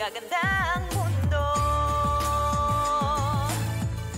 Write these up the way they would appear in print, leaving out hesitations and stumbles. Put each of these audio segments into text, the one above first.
gaganda ang mundo.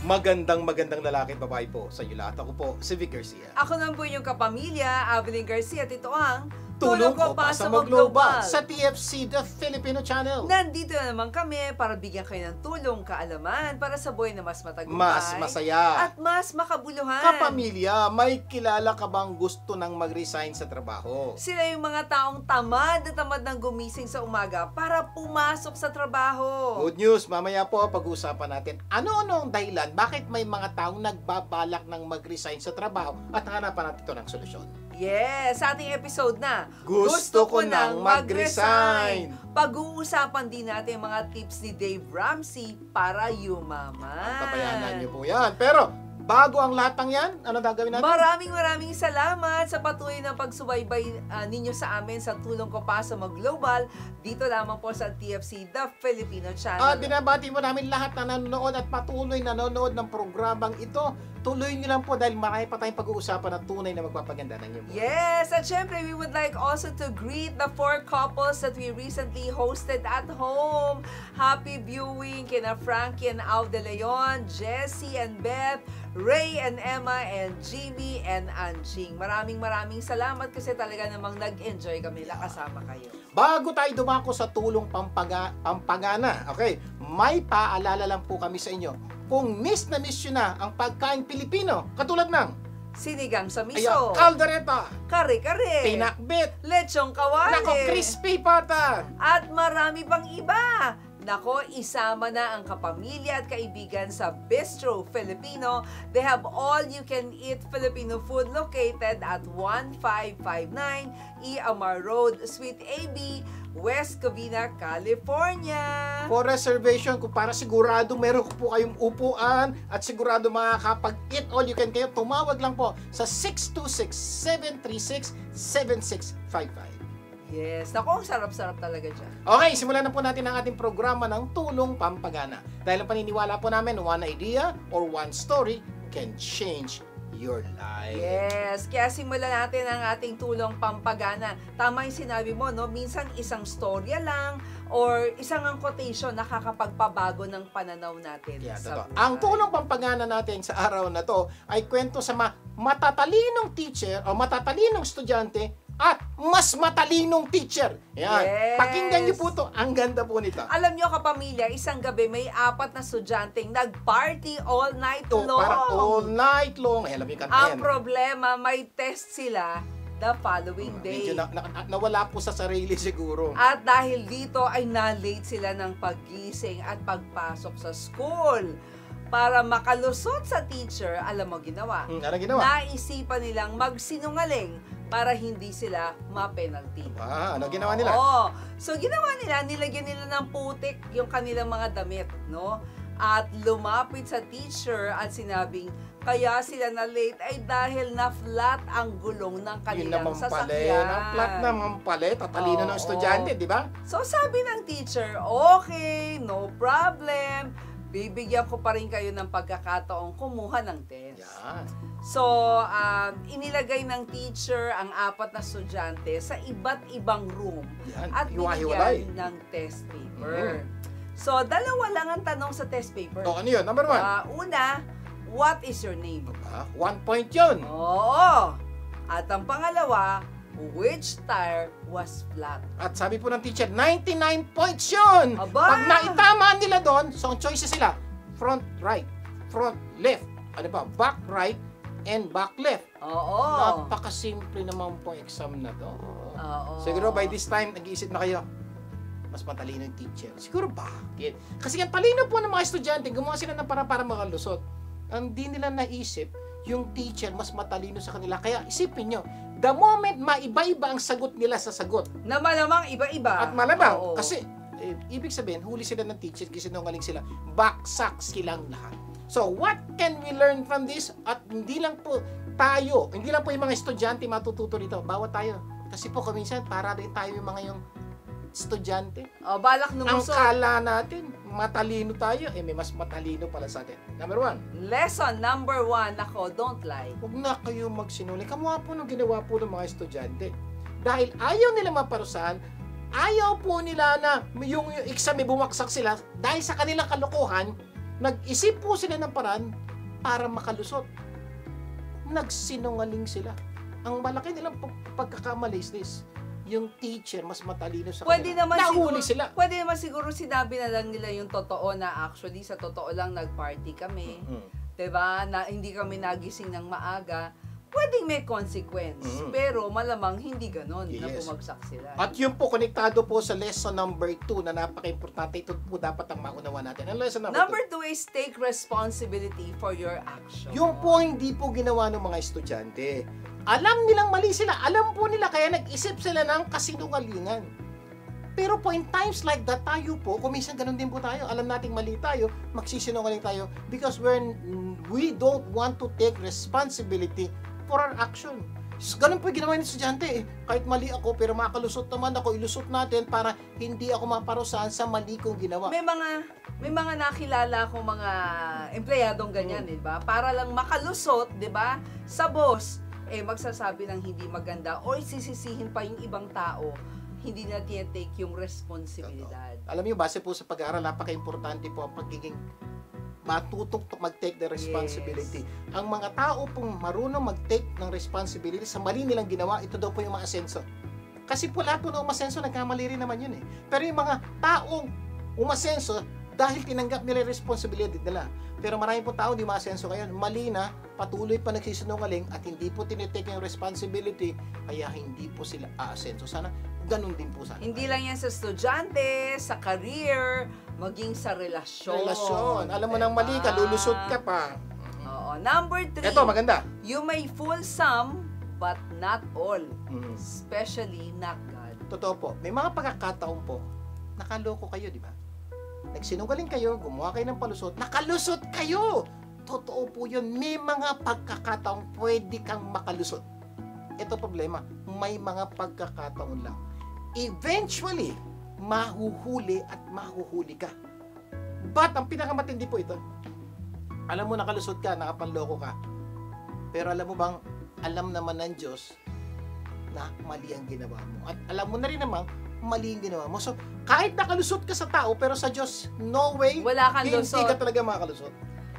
Magandang lalaki at babae po sa inyo lahat. Ako po, si Vic Garcia. Ako naman po yung kapamilya, Avelyn Garcia, at ito ang Tulong ko pa sa Global sa TFC, The Filipino Channel. Nandito na naman kami para bigyan kayo ng tulong, kaalaman, para sa buhay na mas matagumpay, Mas masaya. at mas makabuluhan. Kapamilya, may kilala ka bang gusto nang mag-resign sa trabaho? Sila yung mga taong tamad na tamad ng gumising sa umaga para pumasok sa trabaho. Good news, mamaya po pag-uusapan natin ano-ano ang dahilan bakit may mga taong nagbabalak ng mag-resign sa trabaho at hanapan natin ito ng solusyon. Yes, sa ating episode na Gusto ko nang mag-resign. Pag-uusapan din natin mga tips ni Dave Ramsey para yumaman. Tabayanan niyo po yan. Pero, bago ang lahat ng yan, ano gagawin natin? Maraming salamat sa patuloy na pagsubaybay ninyo sa amin sa Tulong Ko Pa sa Global. Dito lamang po sa TFC, The Filipino Channel. At binabati mo namin lahat na nanonood at patuloy nanonood ng programang ito. Tuloy nyo lang po dahil marami pa tayong pag-uusapan na tunay na magpapaganda ng inyong buhay. Yes! At syempre, we would like also to greet the 4 couples that we recently hosted at home. Happy viewing kina Frankie and Al De Leon, Jessie and Beth, Ray and Emma, and Jimmy and Anjing. Maraming salamat kasi talaga namang nag-enjoy kami na kasama kayo. Bago tayo dumako sa tulong pampagana, okay, may paalala lang po kami sa inyo. Kung miss na miss nyo na ang pagkain Pilipino, katulad ng Sinigang sa miso, kaldereta, kare-kare, pinakbit, lechong kawali, nako, crispy pata, at marami pang iba. Nako, isama na ang kapamilya at kaibigan sa Bistro Filipino. They have all-you-can-eat Filipino food located at 1559 E. Amar Road, Suite AB, West Covina, California. For reservation, kung para sigurado meron po kayong upuan at sigurado makakapag-eat all you can kayo, tumawag lang po sa 626-736-7655. Yes, naku, ang sarap-sarap talaga dyan. Okay, simulan na po natin ang ating programa ng Tulong Pampagana. Dahil ang paniniwala po namin, one idea or one story can change your life. Yes, kaya simulan natin ang ating tulong pampagana. Tama yung sinabi mo, no? Minsan isang storya lang or isang ang quotation nakakapagpabago ng pananaw natin sa buhay. Ang tulong pampagana natin sa araw na to ay kwento sa matatalinong teacher o matatalinong estudyante at mas matalinong teacher. Yan. Yes. Pakinggan niyo po to. Ang ganda po nito. Alam niyo, kapamilya, isang gabi may 4 na estudyanteng nag-party all night Ito, long. para all night long. Alam niyo Ang problema, may test sila the following day. Medyo nawala po sa sarili siguro. At dahil dito ay na-late sila ng paggising at pagpasok sa school. Para makalusot sa teacher, alam mo ginawa? Ano ginawa? Naisipan nilang magsinungaling para hindi sila ma-penalty. Ano ginawa nila? Oo. So ginawa nila, nilagyan nila ng putik yung kanilang mga damit, no? At lumapit sa teacher at sinabing, kaya sila na late ay dahil na flat ang gulong ng kanilang sasakyan. Ang flat naman pala, tatalino ng estudyante, di ba? So sabi ng teacher, okay, no problem. Bibigyan ko pa rin kayo ng pagkakataong kumuha ng test. Yan. So, inilagay ng teacher ang 4 na estudyante sa iba't ibang room. Yan. At Hiwa-hiwalay. binigyan ng test paper. So, 2 lang ang tanong sa test paper. Ano yun? Number 1. Una, what is your name? 1 point yun. Oo. At ang pangalawa, which tire was flat? At sabi po ng teacher, 99 points yun! Aba! Pag naitamaan nila doon, so ang choices sila, front right, front left, ano ba, back right, and back left. Oo. Napakasimple naman po exam na to. Oo. Siguro by this time, nag-iisip na kayo, mas matalino yung teacher. Siguro bakit? Kasi ang talino po ng mga estudyante, gumawa sila ng para makalusot. Ang di nila naisip, yung teacher mas matalino sa kanila. Kaya isipin nyo, the moment maiba-iba ang sagot nila sa sagot. Na malamang iba-iba. At malamang, Oo. kasi ibig sabihin, huli sila ng teacher, sinungaling sila, baksak silang lahat. So, what can we learn from this? At hindi lang po tayo, hindi lang po yung mga estudyante matututo dito, bawat tayo. Kasi po, kuminsan, para rin tayo yung mga estudyante. Balak Ang lumusot. kala natin, matalino tayo, may mas matalino pala sa atin. Number 1. Lesson number 1, ako, don't lie. Huwag na kayo magsinungaling. Kamuha po ng ginawa po ng mga estudyante. Dahil ayaw nila maparusahan, ayaw po nila na yung exam bumagsak sila dahil sa kanilang kalokohan, nag-isip po sila ng paraan para makalusot. Nagsinungaling sila. Ang malaki nilang pagkakamali is this. Yung teacher mas matalino sa kanila. Nahuli sila. Pwede naman siguro sinabi na lang nila yung totoo na actually sa totoo lang nag-party kami. 'Di ba? Na hindi kami nagising ng maaga. Pwedeng may consequence. Pero malamang hindi ganon na bumagsak sila. At yun po, konektado po sa lesson number 2 na napaka-importante. Ito po dapat ang maunawa natin. Ang lesson number 2 is take responsibility for your action. Yung po hindi po ginawa ng mga estudyante. Alam nilang mali sila. Alam po nila kaya nag-isip sila ng kasinungalingan. Pero po in times like that, tayo po, kung minsan ganun din po tayo, alam nating mali tayo, magsisinungaling tayo because we don't want to take responsibility for our action. Ganun po yung ginawa ng estudyante eh. Kahit mali ako, pero makalusot naman ako, ilusot natin para hindi ako maparusahan sa mali kong ginawa. May mga nakilala akong mga empleyadong ganyan, di ba? Para lang makalusot, di ba? Sa boss, magsasabi ng hindi maganda or sisisihin pa yung ibang tao, hindi na tinatake yung responsibilidad. Alam niyo, base po sa pag-aaral, napaka-importante po ang pagiging matutong mag-take the responsibility. Ang mga tao pong marunong mag-take ng responsibility sa mali nilang ginawa, ito daw po yung maasenso. Kasi po lahat po na umasenso, nagkamali rin naman yun eh. Pero yung mga taong umasenso, dahil tinanggap nila yung responsibility nila. Pero marami po tao di maasenso ngayon. Mali na, patuloy pa nagsisinungaling at hindi po tinitake yung responsibility, kaya hindi po sila aasenso. Sana ganun din po sana. Hindi lang yan sa estudyante, sa career, maging sa relasyon. Alam mo nang mali ka, lulusot ka pa. Oo. Number 3. Ito, maganda. You may fool some, but not all. Especially not God. Totoo po. May mga pagkakataon po, nakaloko kayo, di ba? Nagsinungaling kayo, gumawa kayo ng palusot, nakalusot kayo! Totoo po yun. May mga pagkakataon pwede kang makalusot. Ito problema, may mga pagkakataon lang. Eventually, mahuhuli at mahuhuli ka. But ang pinakamatindi po ito, alam mo nakalusot ka, nakapanloko ka. Pero alam mo bang, alam naman ng Diyos na mali ang ginawa mo. At alam mo na rin naman, mali ang ginawa mo. So, kahit nakalusot ka sa tao, pero sa Diyos, no way, wala kang hindi lusot. ka talaga makalusot.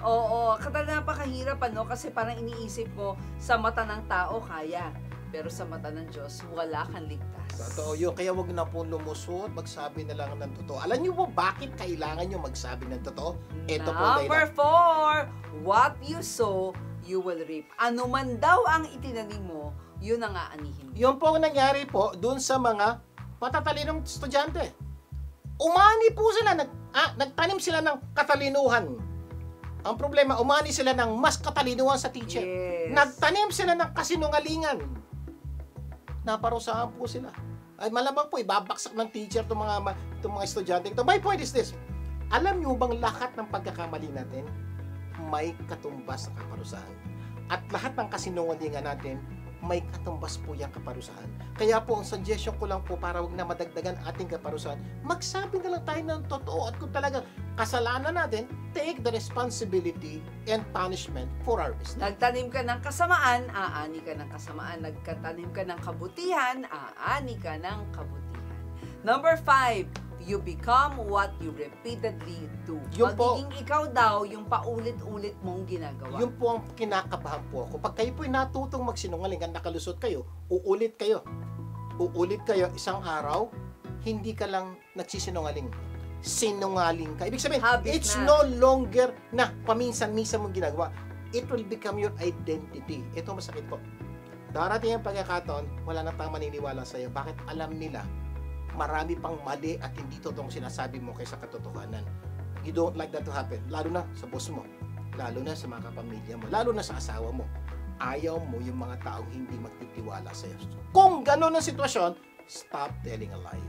Oo, talaga napakahirap kasi parang iniisip mo sa mata ng tao kaya, pero sa mata ng Diyos wala kang ligtas. Totoo yun, kaya wag na po lumusot, magsabi na lang ng totoo. Alam niyo po bakit kailangan niyo magsabi ng totoo? Ito po Number 4, what you sow, you will reap. Ano man daw ang itinanim mo, yun ang aanihin mo. Yun po ang nangyari po dun sa mga matatalinong estudyante. Umani po sila, nagtanim sila ng katalinuhan. Ang problema, umani sila ng mas katalinuhan sa teacher. Yes. Nagtanim sila ng kasinungalingan. Naparusahan po sila. Ay malamang po, ibabaksak ng teacher itong mga estudyante. My point is this, alam niyo bang lahat ng pagkakamali natin, may katumbas sa kaparusahan. At lahat ng kasinungalingan natin, may katumbas po yung kaparusahan. Kaya po, ang suggestion ko lang po para wag na madagdagan ating kaparusahan, magsabi na lang tayo ng totoo at kung talagang kasalanan natin, take the responsibility and punishment for our mistake. Nagtanim ka ng kasamaan, aani ka ng kasamaan. Nagkatanim ka ng kabutihan, aani ka ng kabutihan. Number 5, you become what you repeatedly do. Magiging ikaw daw yung paulit-ulit mong ginagawa. Yun po ang kinakabahan po ako. Pag kayo po'y natutong magsinungaling, at nakalusot kayo, uulit kayo. Uulit kayo isang araw, hindi ka lang nagsisinungaling. Sinungaling ka. Ibig sabihin, it's no longer na paminsan-minsan mong ginagawa. It will become your identity. Ito masakit po. Darating ang pagkakataon, wala na tayong maniniwala sa'yo. Bakit alam nila marami pang mali at hindi totoong sinasabi mo kaysa katotohanan. You don't like that to happen. Lalo na sa boss mo. Lalo na sa mga kapamilya mo. Lalo na sa asawa mo. Ayaw mo yung mga taong hindi magtitiwala sa'yo. Kung gano'n ang sitwasyon, stop telling a lie.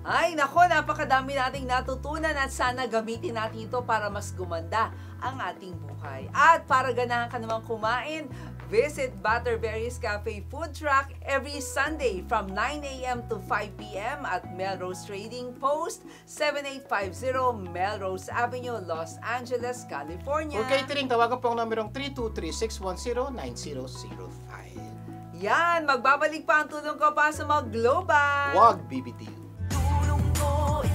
Ay, nako, napakadami nating natutunan at sana gamitin natin ito para mas gumanda ang ating buhay. At para ganahan ka naman kumain, visit Butterberries Cafe Food Truck every Sunday from 9 a.m. to 5 p.m. at Melrose Trading Post, 7850 Melrose Avenue, Los Angeles, California. For catering, tawagan po ang numerong 323-610-9005. Yan, magbabalik pa ang tulong ko pa sa mga global. Wag BBTU.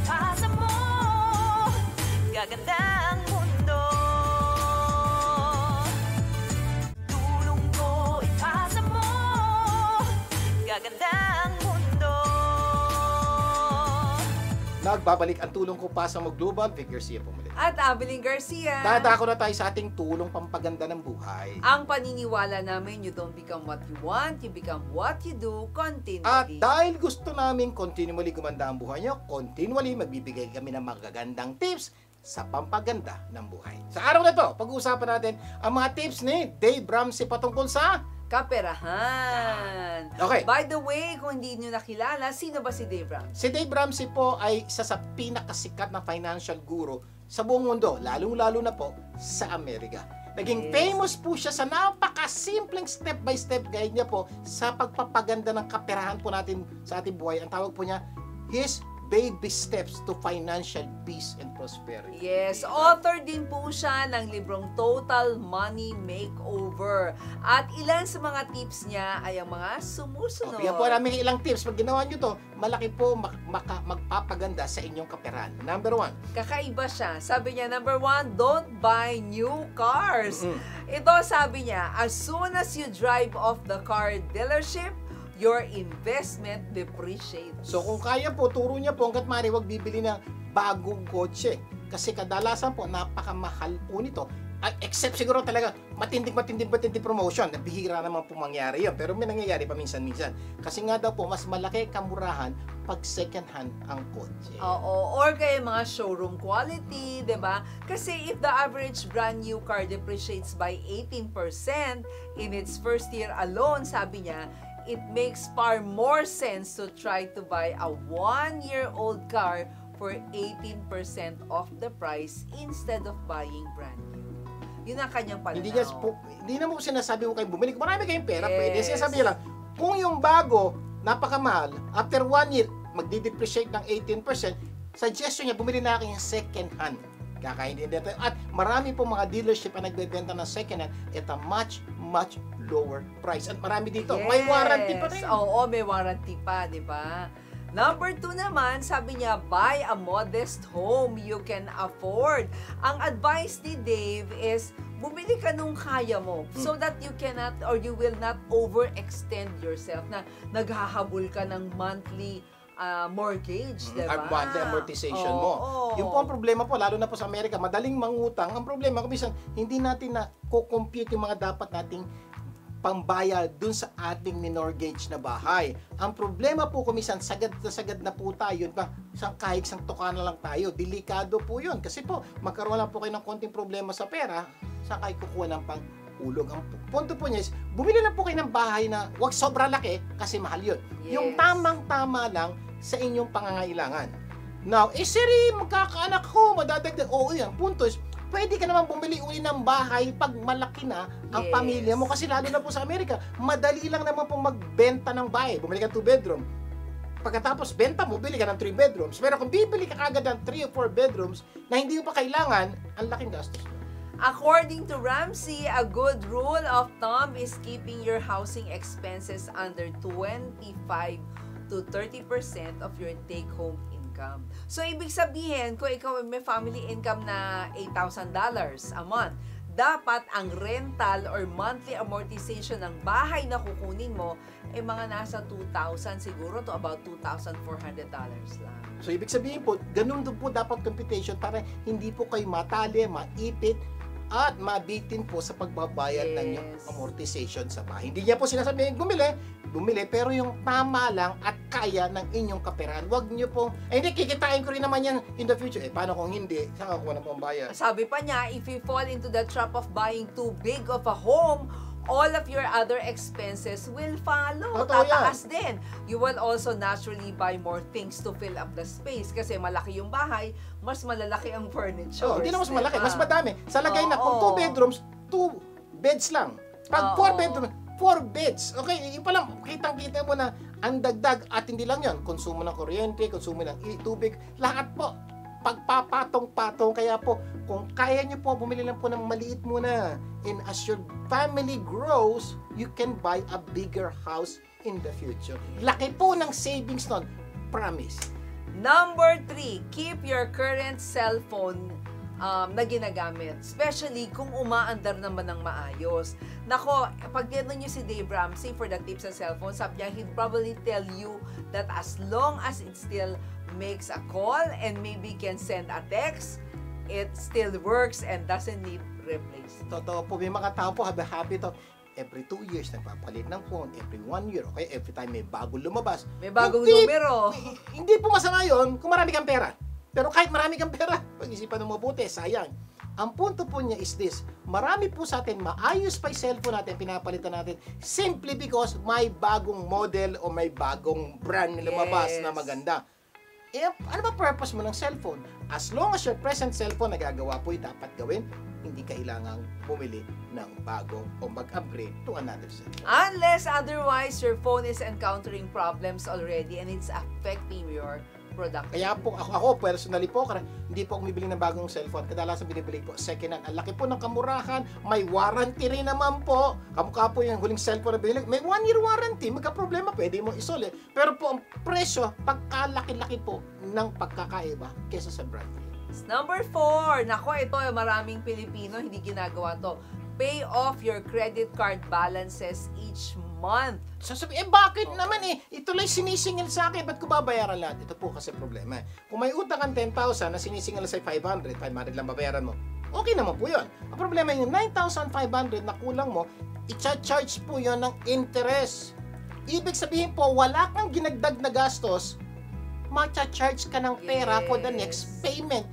ipasa mo, gaganda ang mundo. Tulong ko ipasa mo, gaganda ang mundo. Nagbabalik ang tulong ko pa sa Global. Vic Garcia po muli. At Abiling Garcia. Dadako na tayo sa ating tulong pampaganda ng buhay. Ang paniniwala namin, you don't become what you want, you become what you do continually. At dahil gusto namin continually gumanda ang buhay nyo, continually magbibigay kami ng magagandang tips sa pampaganda ng buhay. Sa araw na to, pag-uusapan natin ang mga tips ni Dave Ramsey patungkol sa kaperahan. Okay. By the way, kung hindi nyo nakilala, sino ba si Dave Ramsey? Si Dave Ramsey po ay isa sa pinakasikat na financial guru sa buong mundo, lalong-lalo na po sa Amerika. Naging Yes. famous po siya sa napakasimpleng step-by-step guide niya po sa pagpapaganda ng kaperahan po natin sa ating buhay. Ang tawag po niya, His Baby Steps to Financial Peace and Prosperity. Yes, author din po siya ng librong Total Money Makeover. At ilan sa mga tips niya ay ang mga sumusunod. Bigyan po namin ilang tips. Pag ginawa nyo to, malaki po magpapaganda sa inyong kaperahan. Number 1. Kakaiba siya. Sabi niya, number 1, don't buy new cars. Ito sabi niya, as soon as you drive off the car dealership, your investment depreciates. So kung kaya po, turo niya po hanggat maaari huwag bibili ng bagong kotse. Kasi kadalasan po, napakamahal po nito. Except siguro talaga matinding promotion. Bihira naman po mangyari yun. Pero may nangyayari pa minsan-minsan. Kasi nga daw po, mas malaki kamurahan pag second hand ang kotse. Oo, or kaya mga showroom quality, 'di ba? Kasi if the average brand new car depreciates by 18% in its first year alone, sabi niya, it makes far more sense to try to buy a 1-year-old car for 18% off the price instead of buying brand new. Yun ang kanyang pananaw. Hindi na mo sinasabi mo kayo bumili. Kung marami kayong pera, Yes. pwede. Sinasabi niya lang, kung yung bago, napakamahal, after 1 year, magdi-depreciate ng 18%, suggestion niya, bumili na kayo yung second hand. Kakaintindi natin. At marami po mga dealership ang nagbebenta ng second hand at a much lower price. At marami dito, may warranty pa rin. Oo, may warranty pa, di ba? Number 2 naman, sabi niya, buy a modest home you can afford. Ang advice ni Dave is, bumili ka nung kaya mo so that you cannot or you will not overextend yourself na naghahabol ka ng monthly mortgage, diba? Monthly amortization mo. Oo. Yung po ang problema po, lalo na po sa Amerika, madaling mangutang. Ang problema, kumisan, hindi natin na co-compute yung mga dapat nating pambayad dun sa ating minorgage na bahay. Ang problema po kumisan, sagad na po tayo, isang kahig, isang tuka na lang tayo. Delikado po yun. Kasi po, magkaroon lang po kayo ng konting problema sa pera, saan kayo kukuha ng pang-ulog. Ang punto po niya is, bumili lang po kayo ng bahay na wag sobra laki kasi mahal yun. Yes. Yung tamang-tama lang sa inyong pangangailangan. Now, siri, magkakaanak ko, madadagdag. Oo, yan. Punto is, pwede ka naman bumili uli ng bahay pag malaki na ang Yes. pamilya mo. Kasi lalo na po sa Amerika, madali lang naman po magbenta ng bahay. Bumili ka 2 bedroom. Pagkatapos, benta mo, bili ka ng 3 bedrooms. Pero kung bibili ka kagad ng 3 or 4 bedrooms na hindi mo pa kailangan, ang laking gastos mo. According to Ramsey, a good rule of thumb is keeping your housing expenses under 25 to 30% of your take-home income. So, ibig sabihin, kung ikaw may family income na $8,000 a month, dapat ang rental or monthly amortization ng bahay na kukunin mo ay mga nasa $2,000 siguro to about $2,400 lang. So, ibig sabihin po, ganun doon po dapat computation para hindi po kayo matali, maipit, at mabitin po sa pagbabayad ng yung Yes. amortization sa bahay. Hindi niya po sinasabihin bumili, pero yung tama lang at kaya ng inyong kaperahan. Huwag niyo po, hindi, kikitain ko rin naman yan in the future. Paano kung hindi? Saan ako ng pambayad? Sabi pa niya, if you fall into the trap of buying too big of a home, all of your other expenses will follow. Totoo yan. Tataas din. You will also naturally buy more things to fill up the space kasi malaki yung bahay, mas malalaki ang furniture. Hindi na mas malaki, diba? mas madami. Sa lagay na, kung Oo. 2 bedrooms, 2 beds lang. Pag 4 Oo. bedrooms, 4 beds. Okay, yun pa lang, kitang-kita mo na ang dagdag at hindi lang yan. Konsumo ng kuryente, konsumo ng tubig, lahat po. Pagpapatong-patong, kaya po, kung kaya nyo po, bumili lang po ng maliit muna. And as your family grows, you can buy a bigger house in the future. Laki po ng savings nun. Promise. Number 3, keep your current cellphone na ginagamit. Especially kung umaandar naman ng maayos. Nako, pag tinanong nyo si Dave Ramsey for the tips sa cellphone, sabi niya, he'd probably tell you that as long as it still makes a call and maybe can send a text, it still works and doesn't need replace. Totoo po, may mga tao po, habi to. Every 2 years, nagpapalit ng phone. Every 1 year, okay? Every time may bagong lumabas. May bagong Hindi- numero. Hindi po masama yun kung marami kang pera. Pero kahit marami kang pera, pag-isipan mo mabuti, sayang. Ang punto po niya is this, marami po sa atin, maayos pa yung cellphone natin, pinapalitan natin, simply because may bagong model o may bagong brand na lumabas Yes. na maganda. Eh, ano ba purpose mo ng cellphone? As long as your present cellphone nagagawa po yung dapat gawin, hindi kailangang bumili ng bago o mag-upgrade to another cellphone. Unless otherwise, your phone is encountering problems already and it's affecting your productivity. Kaya po, ako personally po, hindi po ako bibili ng bagong cellphone. Kadalasan binibili po second hand. Ang laki po ng kamurahan, may warranty rin naman po. Kamukha po yung huling cellphone na binili. May 1-year warranty, magka-problema, pwede mo isole. Pero po, ang presyo, pagkalaki-laki po ng pagkakaiba kesa sa brand new. Number 4, nako, ito maraming Pilipino hindi ginagawa to. Pay off your credit card balances each month. Sasabi, bakit naman ito lang sinisingil sa akin, ba't ko babayaran lahat? Ito po kasi problema. Kung may utang kang 10,000 na sinisingil sa 500 lang babayaran mo, okay naman po yun. Ang problema yung 9,500 na kulang mo, i-charge po yun ng interest. Ibig sabihin po, wala kang ginagdag na gastos, ma-charge ka ng pera for the next payment.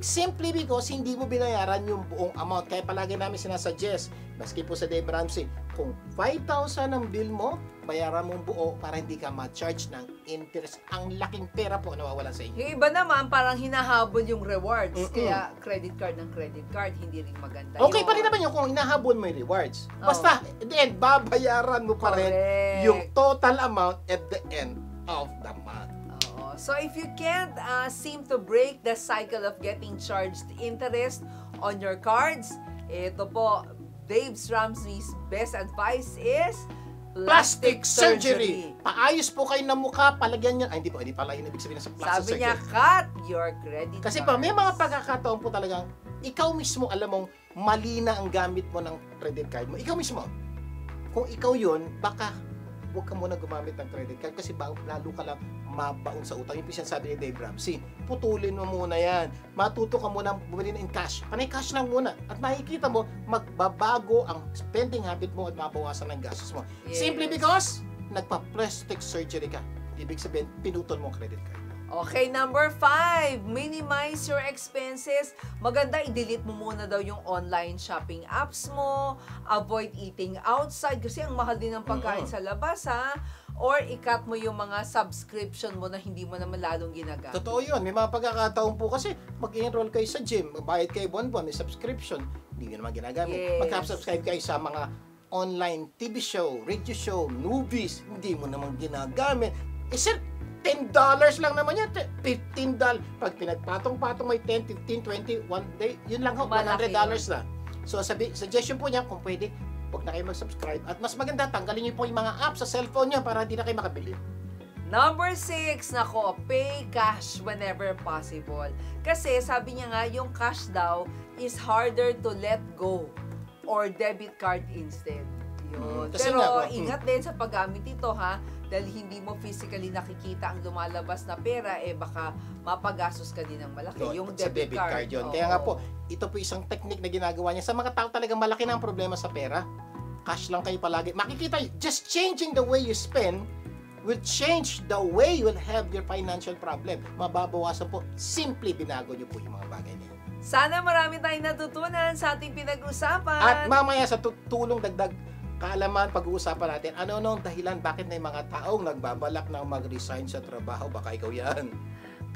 Simply because hindi mo binayaran yung buong amount. Kaya palagi namin sinasuggest, maski po sa Dave Ramsey, kung 5,000 ang bill mo, bayaran mo buo para hindi ka ma-charge ng interest. Ang laking pera po nawawala sa inyo. Yung iba naman, parang hinahabol yung rewards. Kaya credit card ng credit card, hindi rin maganda Okay yun. pa rin naman yung kung hinahabol mo yung rewards. Oo. Basta, at the end, babayaran mo pa rin Correct. yung total amount at the end of the month. Oo. So if you can't seem to break the cycle of getting charged interest on your cards, ito po, Dave Ramsey's best advice is Plastic surgery. Paayos po kayo ng mukha, palagyan nyo. Ay, hindi pala yun ibig sabihin sa plastic Sabi surgery. niya, cut your credit Kasi cards. pa, may mga pagkakataon po talagang ikaw mismo alam mong mali na ang gamit mo ng credit card mo. Ikaw mismo. Kung ikaw yun, baka huwag ka muna gumamit ng credit card kasi lalo ka lang mabaon sa utang. Yung sabi ni Dave Ramsey, putulin mo muna yan. Matuto ka muna bumili in cash. Panay cash lang muna. At makikita mo, magbabago ang spending habit mo at mabawasan ang gastos mo. Yes. Simply because, nagpa-plastic surgery ka. Ibig sabihin, pinutol mo ang credit card. Okay, number 5, minimize your expenses. Maganda, i-delete mo muna daw yung online shopping apps mo. Avoid eating outside kasi ang mahal din ng pagkain sa labas, ha? Or i-cut mo yung mga subscription mo na hindi mo naman lalong ginagamit. Totoo yun. May mga pagkakataon po kasi mag-enroll kayo sa gym, magbayad kayo buwan-buwan, may subscription, hindi nyo naman ginagamit. Yes. Mag-subscribe kayo sa mga online TV show, radio show, movies, hindi mo naman ginagamit. Sir, $10 lang naman yan. $15. Pag pinagpatong-patong may 10, 15, 20, one day, yun lang ho, Malaki $100 na. So, suggestion po niya, kung pwede, huwag na kayo mag-subscribe. At mas maganda, tanggalin niyo po yung mga apps sa cellphone niyo para hindi na kayo makabili. Number 6, nako, pay cash whenever possible. Kasi sabi niya nga, yung cash daw is harder to let go or debit card instead. Yun. Kasi Pero nga, ingat din sa paggamit ito, ha? Dahil hindi mo physically nakikita ang lumalabas na pera, baka mapagastos ka din ng malaki. Yung sa debit card. yun. Oo. Kaya nga po, ito po isang technique na ginagawa niya. Sa mga tao talagang malaki na ang problema sa pera. Cash lang kayo palagi. Makikita, just changing the way you spend will change the way you will have your financial problem. Mababawasan po. Simply binago niyo po yung mga bagay niyo. Sana marami tayong natutunan sa ating pinag-usapan. At mamaya sa tulong dagdag kaalaman, pag-uusapan natin, ano-ano ang dahilan bakit may mga taong nagbabalak na mag-resign sa trabaho. Baka ikaw yan.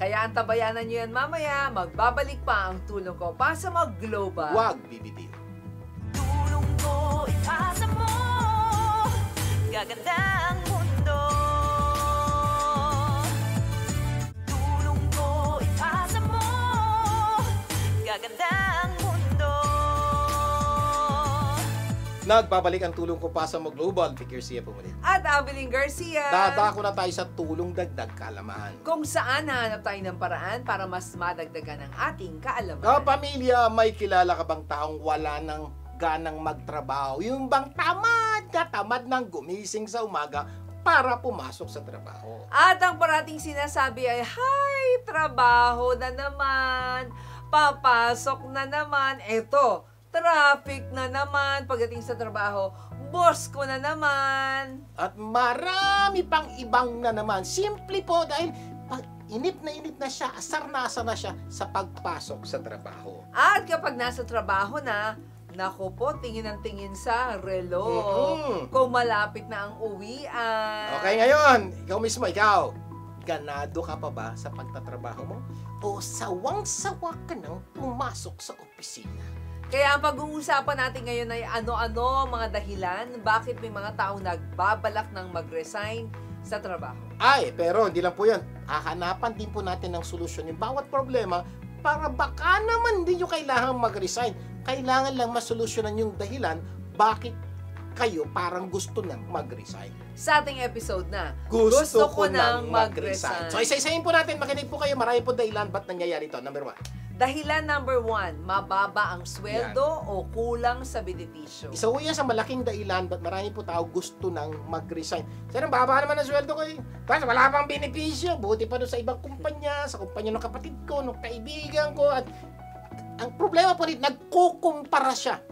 Kaya antabayanan nyo yan mamaya. Magbabalik pa ang tulong ko para sa mag-global. Huwag bibitin. Tulong ko, ipasa mo. Gaganda ang mundo. Tulong ko, ipasa mo. Gaganda ang mundo. Nagbabalik ang tulong ko pa sa mo Global. Vic Garcia po muli. At Abilene Garcia. Dadako na tayo sa tulong dagdag kaalaman. Kung saan nahanap tayo ng paraan para mas madagdagan ang ating kaalaman. Kapamilya, may kilala ka bang taong wala ng ganang magtrabaho? Yung bang tamad ng gumising sa umaga para pumasok sa trabaho. At ang parating sinasabi ay, "Hay, trabaho na naman. Papasok na naman. Eto, traffic na naman. Pagdating sa trabaho, boss ko na naman." At marami pang ibang na naman. Simple po dahil inip na siya, asar na siya sa pagpasok sa trabaho. At kapag nasa trabaho na, naku po, tingin ang tingin sa relo. Kung malapit na ang uwian. Okay, ngayon, ikaw, ganado ka pa ba sa pagtatrabaho mo? O sawang-sawa ka nang pumasok sa opisina? Kaya ang pag-uusapan natin ngayon ay ano-ano mga dahilan bakit may mga taong nagbabalak ng mag-resign sa trabaho. Ay, pero hindi lang po yan. Hahanapan din po natin ng solusyon yung bawat problema para baka naman hindi nyo kailangan mag-resign. Kailangan lang masolusyonan yung dahilan bakit kayo parang gusto nang mag-resign. Sa ating episode na, Gusto ko nang mag-resign. So, isa-isahin po natin. Makinig po kayo. Marami po dahilan ba't nangyayari ito. Number 1. Dahilan number 1, mababa ang sweldo o kulang sa benepisyo. Isa po yan sa malaking dahilan ba't marami po tao gusto nang mag-resign. Sir, ang baba naman ang sweldo ko eh. Tapos wala pang benepisyo. Buti pa doon sa ibang kumpanya, sa kumpanya ng kapatid ko, ng kaibigan ko. At ang problema po rin, nagkukumpara siya.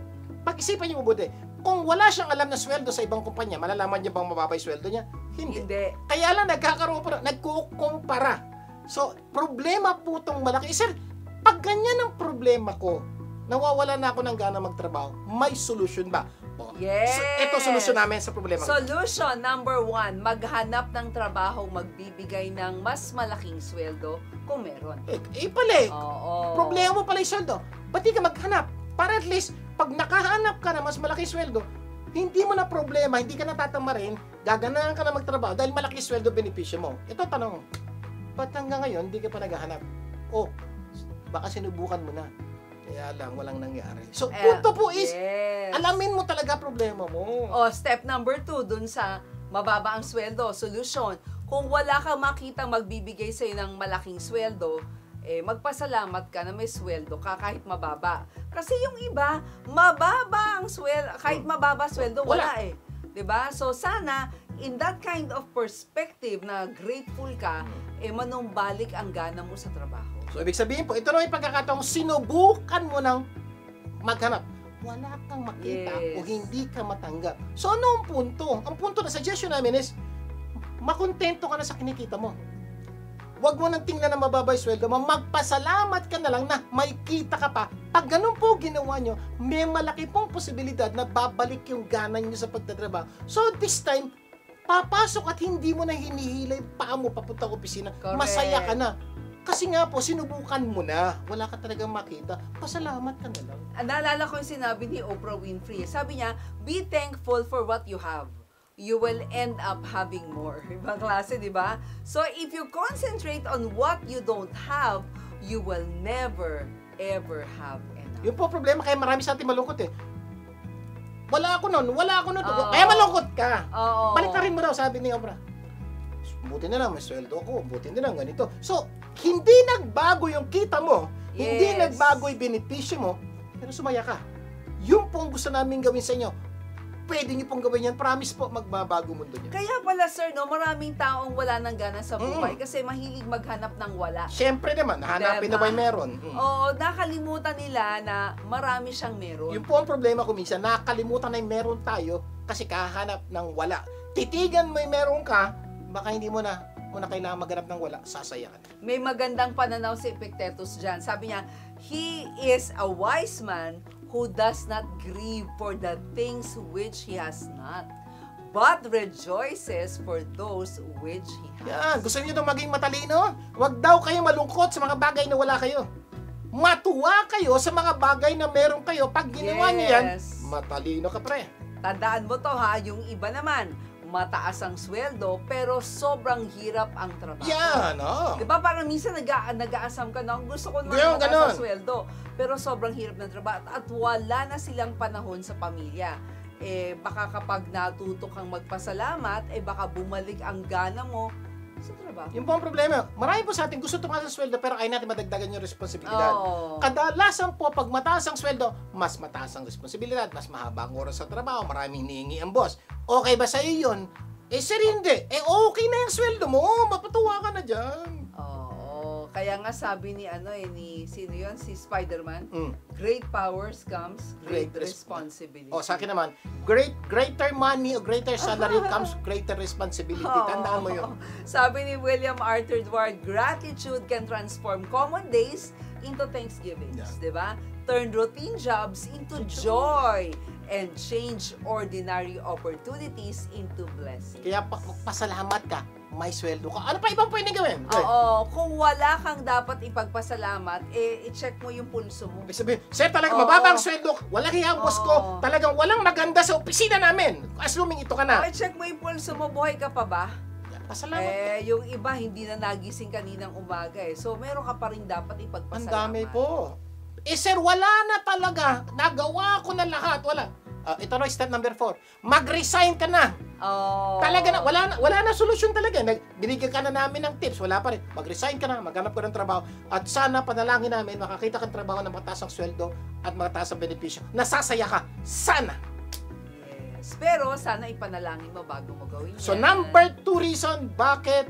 Pag-isipan niyo mabuti. Kung wala siyang alam na sweldo sa ibang kumpanya, malalaman niya bang mababa yung sweldo niya? Hindi. Kaya lang nagkakaroon po, nagkukumpara. So, problema po itong malaki. Sir, pag ganyan ang problema ko, nawawala na ako ng gana magtrabaho, may solution ba? Yes! So, ito solution namin sa problema. Solution number 1, maghanap ng trabaho magbibigay ng mas malaking sweldo kung meron. Pala eh. Oo. Problema mo pala yung sweldo. Ba't di ka maghanap? Para at least, pag nakahanap ka na mas malaki sweldo, hindi mo na problema, hindi ka natatamarin, gaganahan ka na magtrabaho dahil malaki sweldo benepisyo mo. Ito tanong, ba't hanggang ngayon hindi ka pa naghahanap? O, baka sinubukan mo na. Kaya lang, walang nangyari. So, punto po is, alamin mo talaga problema mo. O, step number 2, dun sa mababa ang sweldo, solusyon. Kung wala kang makitang magbibigay sa'yo ng malaking sweldo, magpasalamat ka na may sweldo ka kahit mababa. Kasi yung iba, mababa ang sweldo, kahit mababa sweldo, wala eh. 'Di ba? So, sana, in that kind of perspective na grateful ka, manumbalik ang gana mo sa trabaho. So, ibig sabihin po, ito na yung pagkakataong sinubukan mo ng maghanap. Wala kang makita o hindi ka matanggap. So, ano ang punto? Ang punto na suggestion namin is, makontento ka na sa kinikita mo. Huwag mo nang tingnan na mababa yung sweldo mo. Magpasalamat ka na lang na may kita ka pa. Pag ganun po ginawa nyo, may malaki pong posibilidad na babalik yung gana nyo sa pagtatrabaho. So, this time, papasok at hindi mo na hinihila yung paa mo papunta sa opisina. Correct. Masaya ka na. Kasi nga po, sinubukan mo na. Wala ka talagang makita. Pasalamat ka na lang. Naalala ko yung sinabi ni Oprah Winfrey. Sabi niya, be thankful for what you have. You will end up having more. Ibang klase, di ba? So, if you concentrate on what you don't have, you will never, ever have enough. Yung po problema, kaya marami sa atin malungkot eh. Wala ako nun. Kaya malungkot ka. Oo. Baliktarin mo daw, sabi ni Oprah. Buti na lang, may sweldo ako. Buti na lang, ganito. So, hindi nagbago yung kita mo. Hindi nagbago yung benepisyo mo. Pero sumaya ka. Yung pong gusto namin gawin sa inyo, pwede niyo pong gawin yan. Promise po, magbabago mundo niyo. Kaya pala, sir, no, maraming taong wala ng gana sa buhay kasi mahilig maghanap ng wala. Siyempre naman, hanapin na ba yung meron? Oo, nakalimutan nila na marami siyang meron. Yung po ang problema ko minsan, nakalimutan na yung meron tayo kasi kahanap ng wala. Titigan mo yung meron ka, baka hindi mo na kailangan maghanap ng wala, sasaya ka na. May magandang pananaw si Epictetus dyan. Sabi niya, he is a wise man who does not grieve for the things which he has not, but rejoices for those which he has. Yan, gusto niyo itong maging matalino? Huwag daw kayo malungkot sa mga bagay na wala kayo. Matuwa kayo sa mga bagay na meron kayo. Pag ginawa niyo yan, matalino ka pre. Tandaan mo to ha, yung iba naman, mataas ang sweldo pero sobrang hirap ang trabaho. Yan, oh. Diba parang minsan nag-aasam ka na, gusto ko naman Ganun, mataas ang sweldo pero sobrang hirap ng trabaho at wala na silang panahon sa pamilya. baka kapag natuto kang magpasalamat, baka bumalik ang gana mo sa trabaho. Yung po ang problema, marami po sa atin gusto tumaas ang sweldo pero ayaw natin madagdagan yung responsibilidad. Oo. Kadalasan po, pag mataas ang sweldo, mas mataas ang responsibilidad, mas mahaba ang oras sa trabaho, maraming hinihingi ang boss. Okay ba sa iyo yun? Sir, hindi. Okay na yung sweldo mo. Mapatuwa ka na dyan. Oo. Kaya nga sabi ni sino yun? Si Spider-Man, Mm. great powers comes great Great responsibility. Sa akin naman, greater money o greater salary comes greater responsibility. Tandaan mo yun. Sabi ni William Arthur Dward, gratitude can transform common days into Thanksgivings, Yeah. di ba? Turn routine jobs into joy and change ordinary opportunities into blessings. Kaya pasalamat ka, may sweldo ka. Ano pa ibang pwede gawin? Oo, kung wala kang dapat ipagpasalamat, i-check mo yung pulso mo. Ibig sabihin, sir, talagang Oo. mababang sweldo, walang hiya ang boss ko, Oo. talagang walang maganda sa opisina namin. Assuming ito ka na. I-check mo yung pulso mo, buhay ka pa ba? Pasalamat. Yung iba hindi na nagising kaninang umaga So, meron ka pa rin dapat Ang ipagpasalamat. dami po. Sir, wala na talaga. Nagawa ko na lahat. Wala. Ito na, step number 4. Mag-resign ka na. Oh. Talaga na, wala na solusyon talaga. Binigyan ka na namin ng tips, wala pa rin. Mag-resign ka na, maghanap ka ng trabaho. At sana, panalangin namin, makakita kang trabaho na mataas ang sweldo at mataas ang benepisyo. Nasasaya ka. Sana. Yes. Pero sana ipanalangin mo bago mo gawin So, yan. number 2 reason, bakit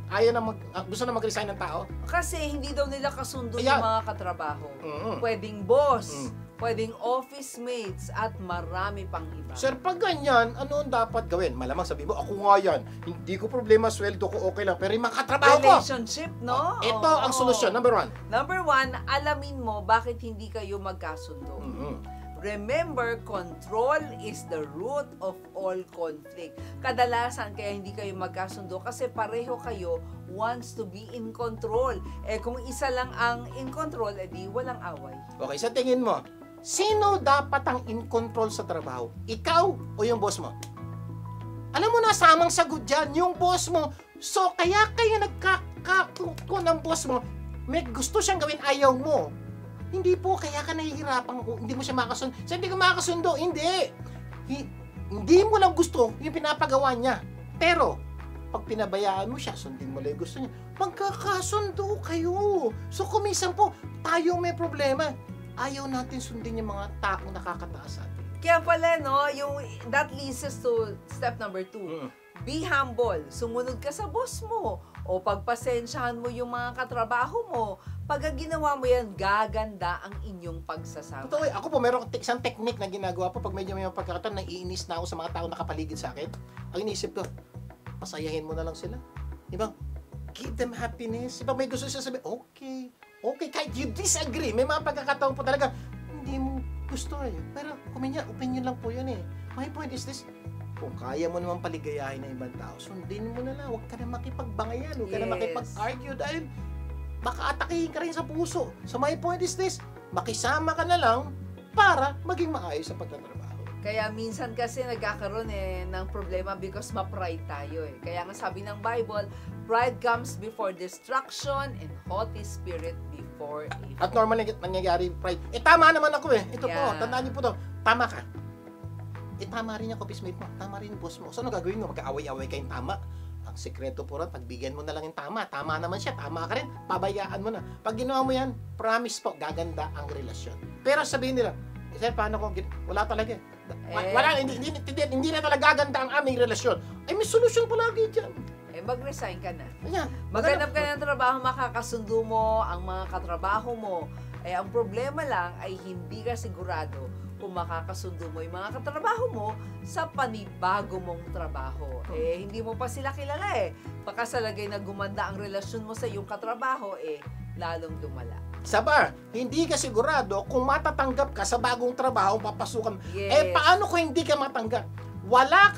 ayaw na gusto na mag-resign ng tao? Kasi hindi daw nila kasundo Ayan. yung mga katrabaho. Mm. Pwedeng boss, Mm. pwedeng office mates, at marami pang iba. Sir, pag ganyan, ano ang dapat gawin? Malamang sabi mo, ako nga yan. Hindi ko problema, sweldo ko okay lang. Pero yung mga katrabaho ko. Relationship, no? Ito Oo. ang solusyon. Number 1. Number 1, alamin mo bakit hindi kayo magkasundo. Remember, control is the root of all conflict. Kadalasan kaya hindi kayo magkasundo kasi pareho kayo wants to be in control. Kung isa lang ang in control, edi walang away. Okay, sa tingin mo, sino dapat ang in control sa trabaho? Ikaw o yung boss mo? Alam mo na, samang sagot dyan, yung boss mo. So, kaya kayo nagkakakuko ng boss mo, may gusto siyang gawin, ayaw mo. Hindi po, kaya ka nahihirapan, hindi mo siya makasundo. Sa hindi ka makasundo, hindi. Hindi mo lang gusto yung pinapagawa niya. Pero, pag pinabayaan mo siya, sundin mo lang yung gusto niya, magkakasundo kayo. So, kumisan po, tayo may problema. Ayaw natin sundin yung mga taong nakakataas sa atin. Kaya pala, no, that leads us to step number 2. Be humble. Sumunod ka sa boss mo. O pagpasensyahan mo yung mga katrabaho mo. Pag ginawa mo yan, gaganda ang inyong pagsasama. Totoo, ako po, meron isang technique na ginagawa po pag medyo may pagkakataon, naiinis na ako sa mga tao nakapaligid sa akin. Ang inisip ko, pasayahin mo na lang sila. Diba? Give them happiness. Diba may gusto siya sabihin, okay, kahit you disagree, may mga pagkakataon po talaga, hindi mo gusto Pero opinion lang po yun My point is this, kung kaya mo naman paligayahin ng ibang tao, sundin mo na lang. Huwag ka na makipagbangayan, huwag ka na Yes. makipag-argue dahil baka atakihin ka rin sa puso. So my point is this, makisama ka na lang para maging maayos sa pagtatrabaho. Kaya minsan kasi nagkakaroon ng problema because ma-pride tayo Kaya nga sabi ng Bible, pride comes before destruction and haughty spirit before a At normally nangyayari pride. Tama naman ako Ito po, Yeah. tandaan niyo po to. Tama ka. Tama rin yung office mate mo. Tama rin yung boss mo. So ano gagawin mo? Mag-aaway-away kayong tama. Ang sekreto po rin, pagbigyan mo na lang yung tama. Tama naman siya. Tama ka rin. Pabayaan mo na. Pag ginawa mo yan, promise po, gaganda ang relasyon. Pero sabihin nila, sir, paano kung wala talaga wala, hindi na talaga gaganda ang aming relasyon. May solusyon po lagi dyan. mag-resign ka na. Ayan. Maghanap ka ng trabaho, makakasundo mo ang mga katrabaho mo. Ang problema lang ay hindi ka sigurado kung makakasundo mo yung mga katrabaho mo sa panibago mong trabaho. Hindi mo pa sila kilala Baka sa lagay na gumanda ang relasyon mo sa iyong katrabaho, lalong lumala. Saba, hindi ka sigurado kung matatanggap ka sa bagong trabaho papasukan. Yes. Paano kung hindi ka matanggap? Wala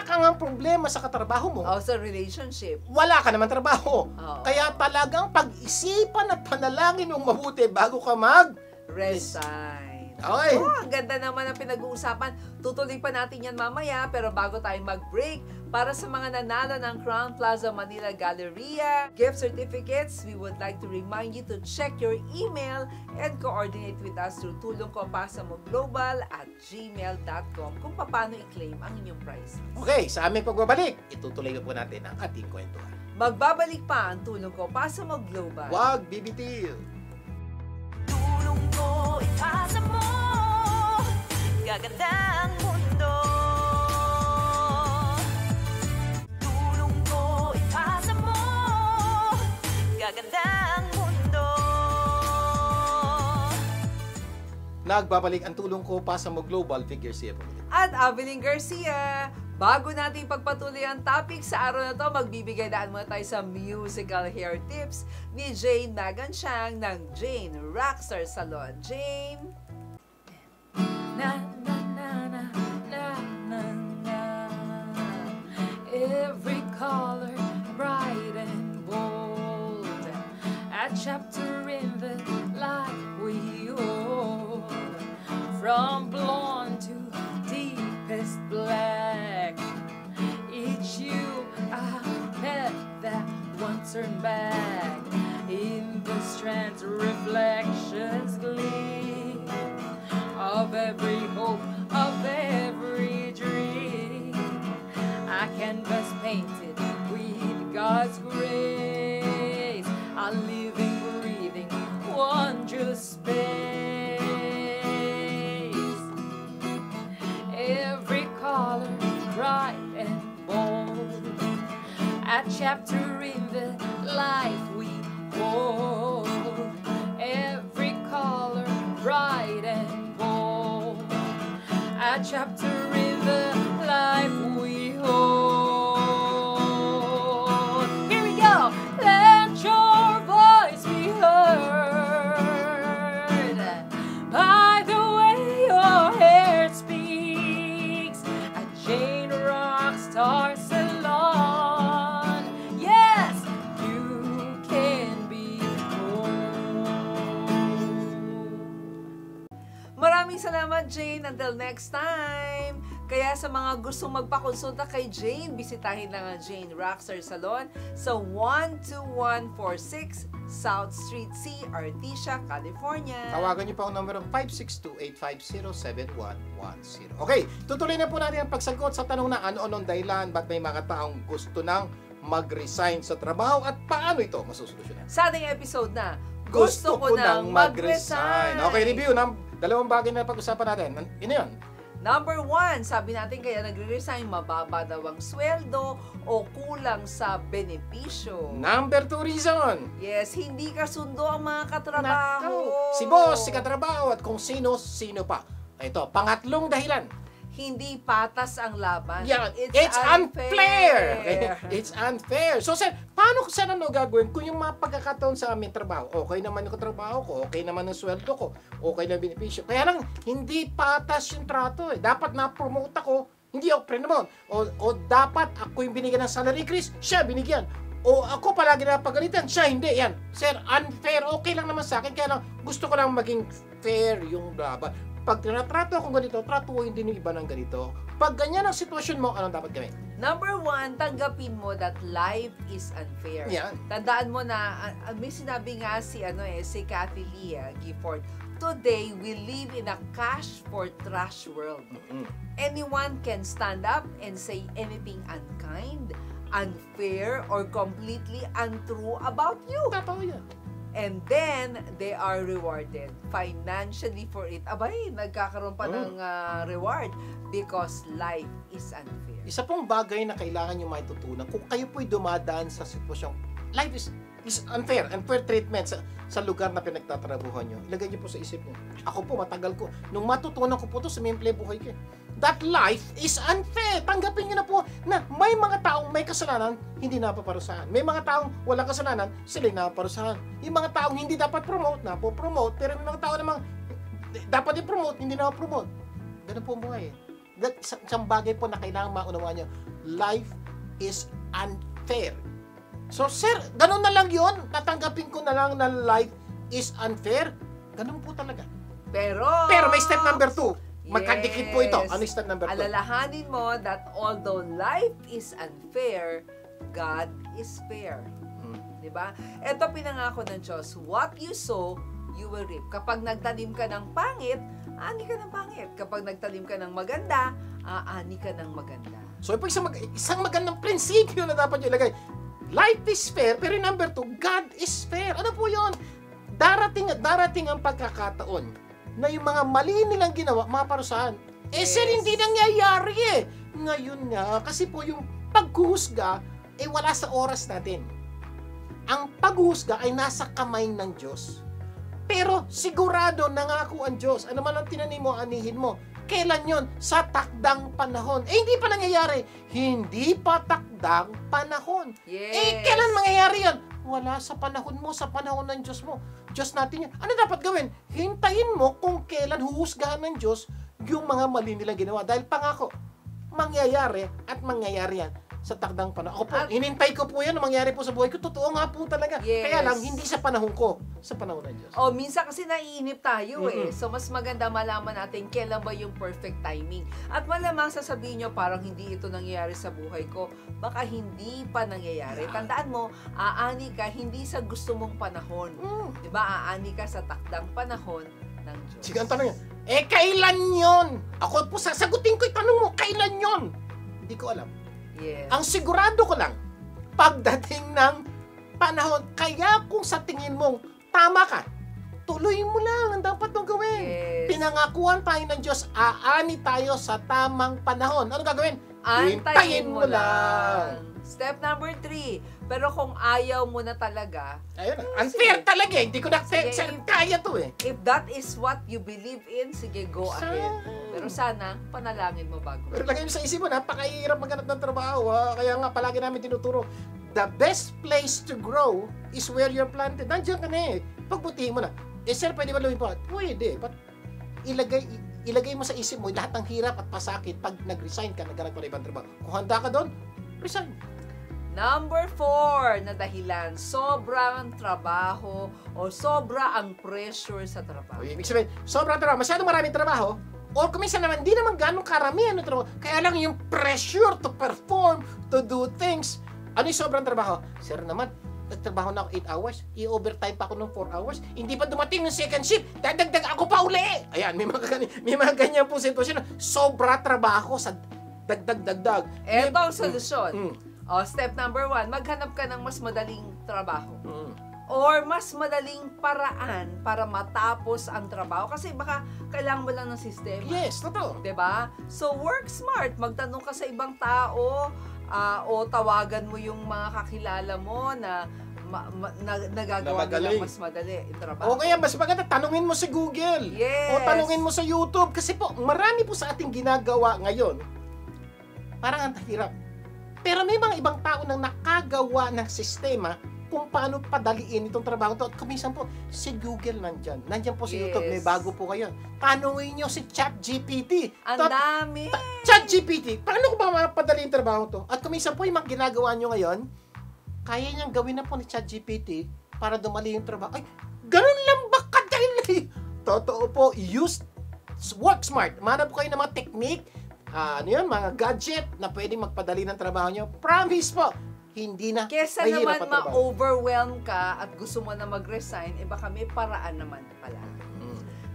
ka ng problema sa katrabaho mo. Sa relationship. Wala ka naman trabaho. Oo. Kaya talagang pag-isipan at panalangin ng mabuti bago ka Resign. Okay. Ang ganda naman ang pinag-uusapan. Tutuloy pa natin yan mamaya, pero bago tayo mag-break, Para sa mga nanalo ng Crown Plaza Manila Galleria gift certificates, we would like to remind you to check your email and coordinate with us through tulongkopasamoglobal@gmail.com kung paano i-claim ang inyong prize. Okay, sa aming pagbabalik, itutuloy na po natin ang ating kwentuhan. Magbabalik pa ang Tulong Ko Pasamo Global. Wag bibitil! Tulong ko ipasa mo, gaganda ang mundo. Tulong ko ipasa mo, gaganda ang mundo. Nagbabalik ang tulong ko pa sa Global Figure Zero. At Avelyn Garcia. Bago natin pagpatuloy ang topic sa araw na to, magbibigay daan muna tayo sa musical hair tips ni Jane Nagansyang ng Jane Rockstar Salon. Jane? Na na na na na na na. Every color bright and bold, a chapter in the life we hold, from blonde to deepest black. Each you I met that one turn back. In the strands reflections gleam of every hope, of every dream. I canvas painted with God's grace, a living, breathing, wondrous space. Every color bright and bold, a chapter in the life we hold. Every color bright and bold, a chapter in the life we hold. Here we go. Let your voice be heard by the way your hair speaks at Jane Rockstar Salon. Yes, you can be home. Maraming salamat, Jane. Until next time. Kaya sa mga gustong magpakonsulta kay Jane, bisitahin lang ang Jane Rockstar Salon sa 12146 South Street C, Artesia, California. Tawagan niyo po ang numero 562-850-7110. Okay, tutuloy na po natin ang pagsagot sa tanong na ano-anong dahilan ba't may mga taong gusto nang mag-resign sa trabaho at paano ito masusolusyonan. Sa ating episode na, gusto ko nang mag-resign. Okay, review ng dalawang bagay na pag-usapan natin. Ano yun? Number 1, sabi natin kaya nagre-resign, mababa daw ang sweldo o kulang sa benepisyo. Number 2 reason. Yes, hindi kasundo ang mga katrabaho. Si boss, si katrabaho at kung sino pa. Ito, pangatlong dahilan. Hindi patas ang laban. Yeah, it's unfair. It's unfair. So, sir, paano sir ano gagawin kung yung mga pagkakataon sa aming trabaho, okay naman yung trabaho ko, okay naman yung sweldo ko, okay na benepisyo. Kaya lang, hindi patas yung trato eh. Dapat na-promote ako, hindi ako pre-promote. O dapat ako yung binigyan ng salary increase, siya binigyan. O ako palagi na pagalitan, siya hindi. Yan. Sir, unfair. Okay lang naman sa akin. Kaya lang, gusto ko lang maging fair yung laban. Pag tinatrato akong ganito, tratuhin din yung iba ng ganito. Pag ganyan ang sitwasyon mo, anong dapat gawin? Number 1, tanggapin mo that life is unfair. Yan. Tandaan mo na, may sinabi nga si Kathy Lee Gifford, today we live in a cash for trash world. Anyone can stand up and say anything unkind, unfair, or completely untrue about you. Totoo yan. And then, they are rewarded financially for it. Abay, nagkakaroon pa ng reward because life is unfair. Isa pong bagay na kailangan nyo maitutunan, kung kayo po'y dumadaan sa sitwasyong life is unfair, unfair treatment sa lugar na pinagtatrabuhan nyo, ilagay nyo po sa isip nyo. Ako po, matagal ko. Nung matutunan ko po to sa simple buhay ko, that life is unfair. Tanggapin nyo na po na may mga taong may kasalanan, hindi napaparusahan. May mga taong walang kasalanan, sila napaparusahan. Yung mga taong hindi dapat promote, napo-promote. Pero may mga tao namang dapat i-promote, hindi napapromote. Ganun po ang buhay. Isang bagay po na kailangan maunawaan nyo. Life is unfair. So, sir, ganun na lang yun. Tatanggapin ko na lang na life is unfair. Ganun po talaga. Pero Pero may step number 2. Magkadikit po ito. Yes. Ano yung step number 2? Alalahanin mo that although life is unfair, God is fair. Diba? Ito pinangako ng Diyos. What you sow, you will reap. Kapag nagtanim ka ng pangit, aani ka ng pangit. Kapag nagtanim ka ng maganda, aani ka ng maganda. So, ito isang magandang prinsipyo na dapat yung ilagay. Life is fair, pero number 2, God is fair. Ano po yun? Darating ang pagkakataon na yung mga mali nilang ginawa, maparusahan. Yes. Sir, hindi nangyayari eh. Ngayon nga, kasi po yung paghuhusga, wala sa oras natin. Ang paghuhusga ay nasa kamay ng Diyos. Pero sigurado nangako ang Diyos. Ano man ang tinanim mo, anihin mo. Kailan yon? Sa takdang panahon. Hindi pa nangyayari. Hindi pa takdang panahon. Yes. Kailan mangyayari yon? Wala sa panahon mo, sa panahon ng Diyos mo. Diyos natin yan. Ano dapat gawin? Hintayin mo kung kailan huhusgahan ng Diyos yung mga mali nilang ginawa. Dahil pangako, mangyayari at mangyayari yan sa takdang panahon. Ako po, hinintay ko po yan na mangyari po sa buhay ko. Totoo nga po talaga. Yes. Kaya lang, hindi sa panahon ko, sa panahon ng Diyos. Minsan kasi naiinip tayo eh. So, mas maganda malaman natin kailan ba yung perfect timing. At malamang sasabihin nyo, parang hindi ito nangyayari sa buhay ko. Baka hindi pa nangyayari. Tandaan mo, aani ka hindi sa gusto mong panahon. Diba? Aani ka sa takdang panahon ng Diyos. Sige, ang tanong yan, kailan yon? Ako po, sasagutin ko yung tanong mo, kailan yon? Hindi ko alam. Yes. Ang sigurado ko lang, pagdating ng panahon, kaya kung sa tingin mong tama ka, tuloy mo lang ang dapat mong gawin. Yes. Pinangakuan tayo ng Diyos, aani tayo sa tamang panahon. Ano gagawin? Antayin mo lang. Step number 3. Pero kung ayaw mo na talaga, Ayun, unfair talaga eh. Hindi ko na Sige, kaya to eh. if that is what you believe in, sige, go ahead. Pero sana, panalangin mo bago. Pero lagay mo sa isip mo, napakahirap maghanap ng trabaho. Kaya nga palagi namin tinuturo, the best place to grow is where you're planted. Nandiyan ka na eh. Pagbutihin mo na. Sir, pwede ba lumipat? Pwede. But ilagay mo sa isip mo lahat ng hirap at pasakit pag nag-resign ka, naghanap ka ng ibang trabaho. Kung handa ka doon, resign. Number 4 na dahilan, sobrang trabaho o sobra ang pressure sa trabaho. Ibig sabihin, sobrang trabaho, masyadong maraming trabaho, o kuminsan naman, di naman ganong karamihan ng trabaho. Kaya lang yung pressure to perform, to do things. Ano yung sobrang trabaho? Sir naman, nagtrabaho na ako 8 hours, i-overtime pa ako ng 4 hours, hindi pa dumating ng second shift, dadagdag ako pa uli. Ayan, may mga ganyan po sitwasyon. Sobra trabaho sa dagdag. Eto ang solusyon. Step number 1, maghanap ka ng mas madaling trabaho. Or mas madaling paraan para matapos ang trabaho. Kasi baka kailangan mo lang ng sistema. Yes, totoo. 'Di ba? So work smart. Magtanong ka sa ibang tao o tawagan mo yung mga kakilala mo na nagagawa nila mas madali yung trabaho. O kaya mas maganda, tanungin mo sa Google. Yes. O tanungin mo sa YouTube. Kasi po, marami po sa ating ginagawa ngayon. Parang ang hirap. Pero may mga ibang tao nang nakagawa ng sistema kung paano padaliin itong trabaho to. At kuminsan po, si Google nandyan. Nandyan po sa Yes. YouTube. May bago po kayo. Tanungin nyo si ChatGPT. Ang dami. ChatGPT, paano ko ba mapadali yung trabaho to? At kuminsan po, yung mga ginagawa nyo ngayon, kaya niyang gawin na po ni ChatGPT para dumali yung trabaho. Ay, ganun lang ba kadali? Totoo po, work smart. Manap po kayo ng mga technique, mga gadget na pwedeng magpadali ng trabaho nyo. Promise po, hindi na Kesa mahirap naman ang trabaho. ma-overwhelm ka at gusto mo na mag-resign, baka may paraan naman pala.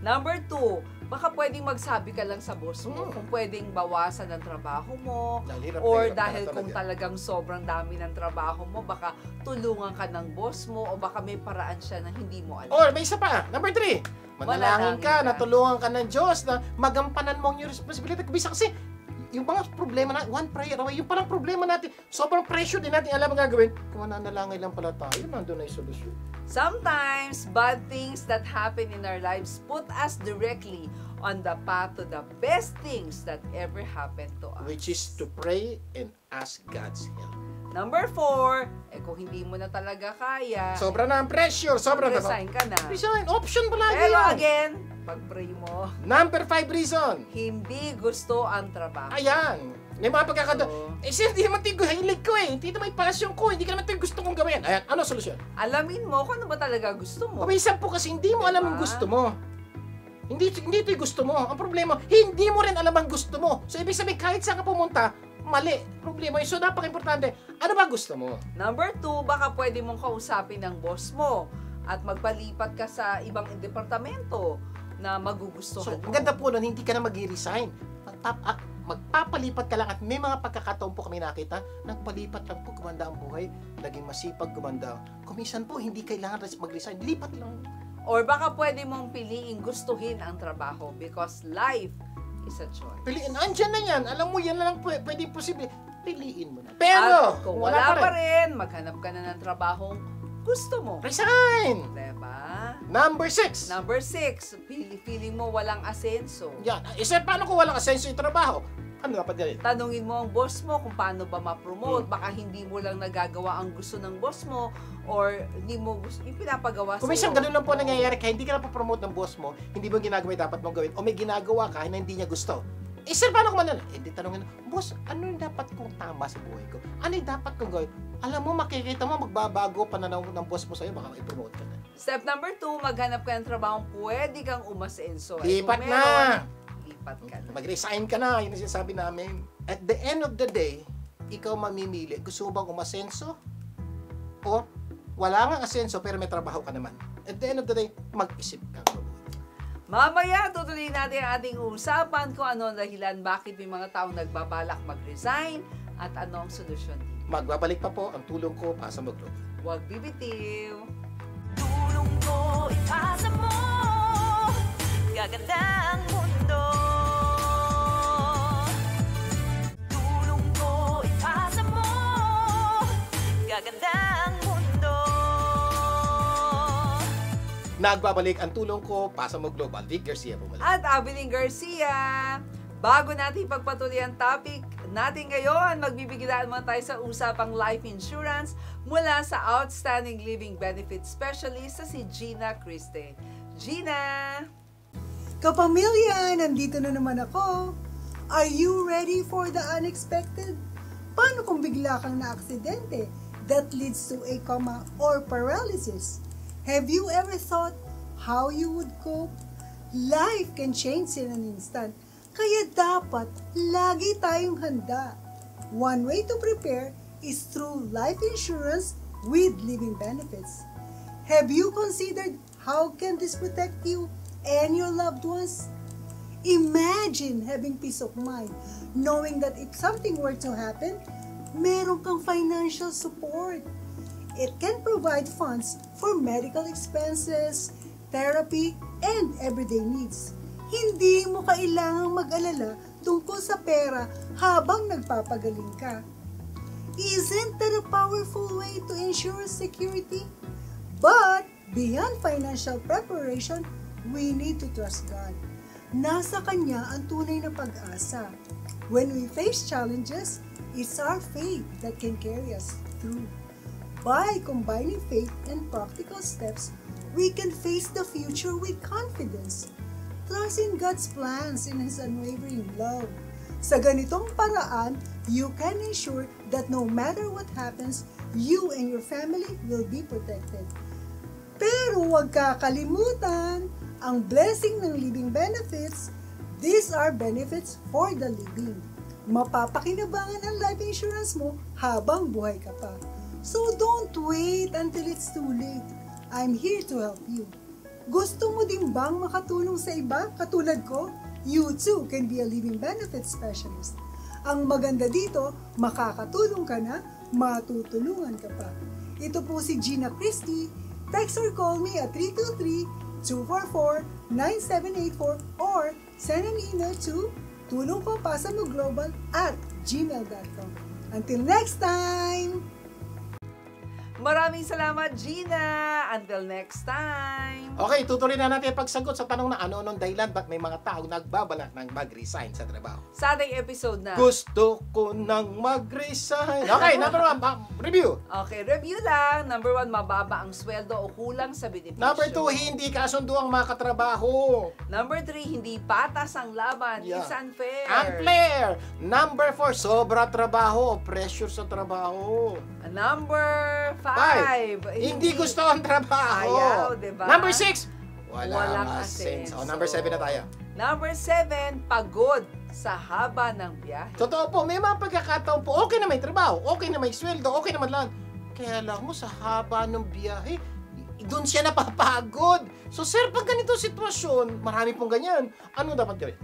Number 2, baka pwedeng magsabi ka lang sa boss mo kung pwedeng bawasan ang trabaho mo Dahil hirap na or hirap dahil ka kung talaga. talagang sobrang dami ng trabaho mo, baka tulungan ka ng boss mo o baka may paraan siya na hindi mo alam. Or may isa pa, number 3, manalangin ka, Manalangin ka. natulungan ka ng Diyos na magampanan mo ang iyong responsibility. Kubisa kasi, yung mga problema natin, one prayer away, yung parang problema natin, sobrang pressure din natin alam ang gagawin. Kung nanalangin lang pala tayo, nandun na yung solusyon. Sometimes, bad things that happen in our lives put us directly on the path to the best things that ever happened to us. Which is to pray and ask God's help. Number 4, kung hindi mo na talaga kaya, Sobra na ang pressure, sobra na. resign ka na. Resign, option palagi Pero yan. again, pag-pray mo, Number 5 reason. hindi gusto ang trabaho. Ayan. May mga pagkakataon. So, Sir, di naman ito yung hilig ko eh. Hindi naman yung passion ko. Hindi ka naman ito yung gusto kong gawin. Ayan, ano solusyon? alamin mo kung ano ba talaga gusto mo. Paminsan po kasi hindi mo alam ang Diba? gusto mo. Hindi ito yung gusto mo. Ang problema, hindi mo rin alam ang gusto mo. So, ibig sabihin, kahit saan ka pumunta, mali. Problema yun. So, napaka-importante, ano ba gusto mo? Number 2, baka pwede mong kausapin ng boss mo at magpalipat ka sa ibang departamento na So, magugustuhan mo. ang ganda po nun, hindi ka na mag-resign. Magpapalipat ka lang at may mga pagkakataon po kami nakita, nagpalipat lang po, gumanda ang buhay, naging masipag, gumanda. Kumisan po, hindi kailangan mag-resign, lipat lang. Or baka pwede mong piliin gustuhin ang trabaho because life is a choice. Piliin, andyan na yan. Alam mo, yan na lang pwede posible. Piliin mo na. At Pero, kung wala pa rin, maghanap ka na ng trabahong gusto mo. resign! Diba? Number 6. Number 6, feeling mo walang asenso. Yan. Isa, paano kung walang asenso yung trabaho? Ano dapat gawin? Tanungin mo ang boss mo kung paano ba ma-promote. Baka hindi mo lang nagagawa ang gusto ng boss mo or hindi mo gusto, yung pinapagawa Kung minsan ganun lang po nangyayari, kaya hindi ka na pa-promote ng boss mo, hindi mo ginagawa yung dapat mong gawin, o may ginagawa ka na hindi niya gusto. Eh, sir, paano ko malala? Eh, di tanongin, boss, ano yung dapat kong tama sa buhay ko? Ano yung dapat kong gawin? Alam mo, makikita mo, magbabago pananaw ng boss mo sa'yo, baka i-promote ka na. Step number 2, maghanap ka ng trabahong pwede kang umasenso. Lipat Kung na! meron, lipat ka na. Mag-resign ka na, yun ang sinasabi namin. At the end of the day, ikaw mamimili, gusto mo bang umasenso? O wala nga asenso pero may trabaho ka naman. At the end of the day, mag-isip ka. Mamaya, tutuloy natin ang ating usapan kung ano ang dahilan bakit may mga taong nagbabalak mag-resign at ano ang solusyon dito. Magbabalik pa po ang tulong ko para sa Maglo. Huwag bibitiw! Tulong ko ipasa mo, gaganda ang mundo. Tulong ko ipasa mo, gaganda ang mundo. Nagbabalik ang tulong ko para sa Global. Vic Garcia po muli. At Abilene Garcia. Bago natin pagpatuloy ang topic natin ngayon, magbibigyan naman tayo sa usapang life insurance mula sa Outstanding Living Benefit Specialist sa si Gina Criste. Gina! Kapamilya, nandito na naman ako. Are you ready for the unexpected? Paano kung bigla kang na-aksidente that leads to a coma or paralysis? Have you ever thought how you would cope? Life can change in an instant, kaya dapat lagi tayong handa. One way to prepare is through life insurance with living benefits. Have you considered how can this protect you and your loved ones? Imagine having peace of mind, knowing that if something were to happen, meron kang financial support. It can provide funds for medical expenses, therapy, and everyday needs. Hindi mo kailangang mag-alala tungkol sa pera habang nagpapagaling ka. Isn't that a powerful way to ensure security? But beyond financial preparation, we need to trust God. Nasa Kanya ang tunay na pag-asa. When we face challenges, it's our faith that can carry us through. By combining faith and practical steps, we can face the future with confidence. Trust in God's plans and His unwavering love. Sa ganitong paraan, you can ensure that no matter what happens, you and your family will be protected. Pero huwag kakalimutan ang blessing ng living benefits. These are benefits for the living. Mapapakinabangan ang life insurance mo habang buhay ka pa. So don't wait until it's too late. I'm here to help you. Gusto mo din bang makatulong sa iba katulad ko? You too can be a living benefits specialist. Ang maganda dito, makakatulong ka na, matutulungan ka pa. Ito po si Gina Criste. Text or call me at 323-244-9784 or send an email to tulongkopasamoglobal@gmail.com. Until next time! Maraming salamat, Gina! Until next time! Okay, tutuloy na natin ang pagsagot sa tanong na ano-anong dahilan ba't may mga tao nagbabalak ng mag-resign sa trabaho. Sa ating episode na... Gusto ko nang mag-resign. Okay, number 1, review. Okay, review lang. Number 1, mababa ang sweldo o kulang sa benepisyo. Number 2, hindi kasundo ang mga katrabaho. Number 3, hindi patas ang laban. Yeah. It's unfair. Unfair. Number 4, sobra trabaho, pressure sa trabaho. Number 5, Hindi gusto ang trabaho. Ayaw, diba? Number 6, Walang asenso. asenso. Number 7 na tayo. Number 7, pagod sa haba ng biyahe. Totoo po, may mga pagkakataon po, okay na may trabaho, okay na may sweldo, okay naman lang. Kaya lang mo, sa haba ng biyahe, doon siya napapagod. So sir, pag ganito sitwasyon, marami pong ganyan, ano dapat gawin?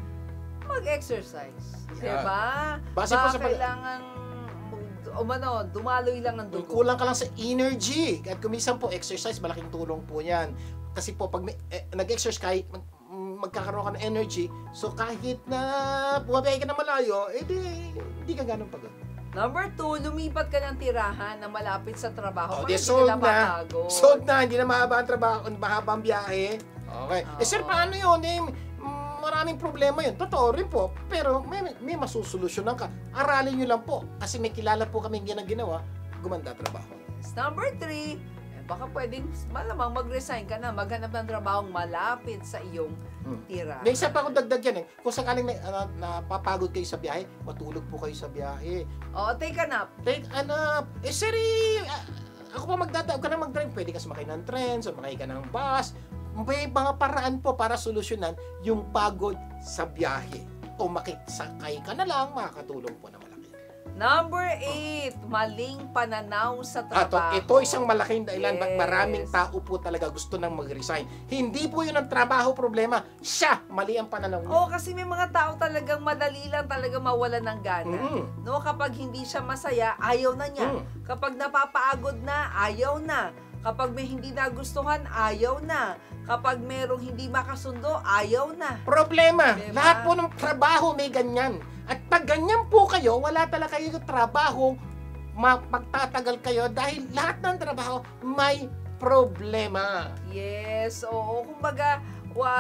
Mag-exercise. Yeah. Diba? Base po sa kailangan dumaloy lang ang dugo. Kulang ka lang sa energy. At kumisan po, exercise, malaking tulong po yan. Kasi po, pag nag-exercise ka, magkakaroon ka ng energy, so kahit na bumabiyahe ka na malayo, hindi ka ganun pagod. Number 2, lumipat ka ng tirahan na malapit sa trabaho. Di Para sold hindi ka na. mapagod. Sold na, hindi na mahaba ang trabaho, mahaba ang biyahe. Okay. Sir, paano yun? Maraming problema yun. Totoo rin po, pero may masusolusyonan ka. Aralin nyo lang po. Kasi may kilala po kami ginawa, gumanda trabaho. Number 3, baka pwedeng malamang mag-resign ka na, maghanap ng trabahong malapit sa iyong tirahan. May isa pa akong dagdag yan eh. Kung sakaling napapagod kayo sa biyahe, matulog po kayo sa biyahe. Take a nap. Take a nap. Sir, ako pa magdadaan ka na mag-drive. Pwede ka sumakay ng tren, sumakay ka ng bus. May mga paraan po para solusyonan yung pagod sa biyahe. O makisakay ka na lang, makakatulong po na malaki. Number 8, maling pananaw sa trabaho. Ito isang malaking dahilan ba't maraming tao po talaga gusto nang mag-resign. Hindi po yun ang trabaho problema. Siya, mali ang pananaw niya. Kasi may mga tao talagang madali lang talaga mawalan ng gana. No, kapag hindi siya masaya, ayaw na niya. Kapag napapagod na, ayaw na. Kapag may hindi nagustuhan, ayaw na. Kapag merong hindi makasundo, ayaw na. Problema, Diba? lahat po ng trabaho may ganyan. At pag ganyan po kayo, wala talaga kayong trabaho, magtatagal kayo dahil lahat ng trabaho may problema. Yes, oo. Kumbaga,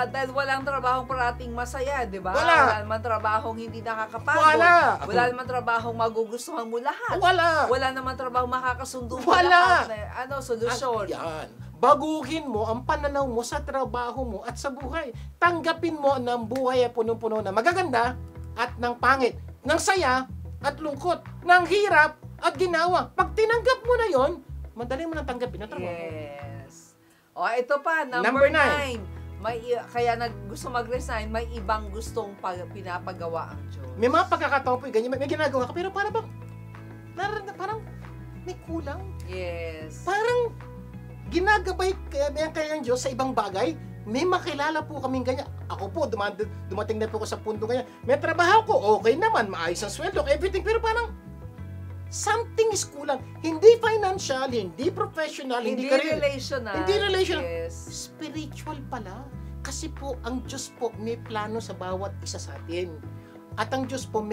dahil walang trabahong parating masaya, di ba? Wala. Wala naman trabahong hindi nakakapagod. Wala. Wala naman trabahong magugustuhan mo lahat. Wala. Wala naman trabahong makakasundo mo Wala. lahat. Solusyon. Yan. Baguhin mo ang pananaw mo sa trabaho mo at sa buhay. Tanggapin mo na ang buhay ay punong-puno na magaganda at ng pangit, ng saya at lungkot, ng hirap at ginawa. Pag tinanggap mo na yon, madali mo nang tanggapin ang trabaho. Yes. Ito pa, Number number nine. 9. Kaya gusto mag-resign, may ibang gustong pinapagawa ang Diyos. May mga pagkakataon po yung ganyan, may ginagawa ka, pero parang may kulang. Yes. Parang ginagabay kaya ng Diyos sa ibang bagay. May makilala po kaming ganyan. Ako po, dumating na po ako sa punto ganyan. May trabaho ko, okay naman, maayos ang sweldo, everything, pero parang something is kulang. Hindi financial, hindi professional, hindi career. relational. Hindi relational. Yes. Spiritual pala. Kasi po, ang Diyos po may plano sa bawat isa sa atin. At ang Diyos po,